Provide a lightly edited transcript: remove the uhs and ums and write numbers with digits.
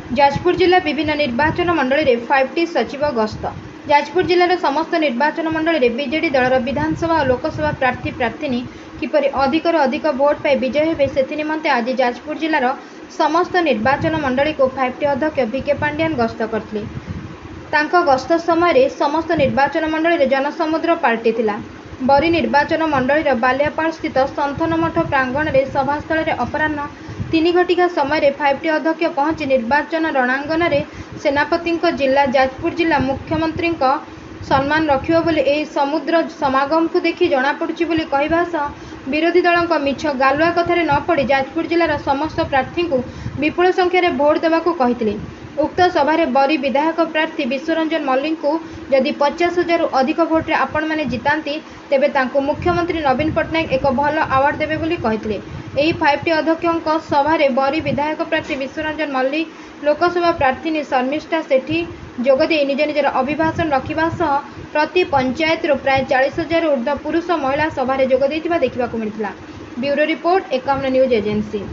जाजपुर जिला विभिन्न निर्वाचन मंडल में 5टी सचिव गस्त। जाजपुर जिलार समस्त निर्वाचन मंडल में बीजेडी दलर विधानसभा और लोकसभा प्रार्थी प्रार्थिनी किपर अधिक अधिक भोट पाई विजय हेबे से निमंते आज जाजपुर जिलार समस्त निर्वाचन मंडली को 5टी अध्यक्ष वीके पांड्यान गस्त करथिले। तांको गस्त समय समस्त निर्वाचन मंडल में जनसमुद्र पाल्टिथिला। बरी निर्वाचन मंडलीर बालियापाल स्थित सन्थनमठ प्रांगण में सभास्थल में अपराह्न 3 घटिका समय 5टी अध्यक्ष पहुंची निर्वाचन रणांगन में सेनापति जिला जाजपुर जिला मुख्यमंत्री सम्मान रखिबो बोली एही समुद्र समागम को देखि जना पड़ुछि बोली कहबा सह विरोधी दलों मिछ गालुआ कथार न पड़ी जाजपुर जिलार समस्त प्रार्थी को विपुल संख्यार भोट देवाक कहिथिले। उक्त सभारे बरी विधायक प्रार्थी विश्वरंजन मल्लिक को जदि 50,000 अधिक भोट्रे आपण मैंने जितांती तेबे तांको मुख्यमंत्री नवीन पट्टनायक एक भल आवार्ड देबे बोली कहिथिले। एही 5टी अध्यक्षों सभारे बरी विधायक प्रार्थी विश्वरंजन मल्लिक लोकसभा प्रार्थी शर्मिष्ठा सेठी जोगदे निज निजर अभिभाषण रखिबा सह प्रति पंचायत प्राय 40,000 ऊर्ध्व पुरुष महिला सभारे जोग दैथिबा देखिबाकु मिलिथिला। Bureau report 51 news agency.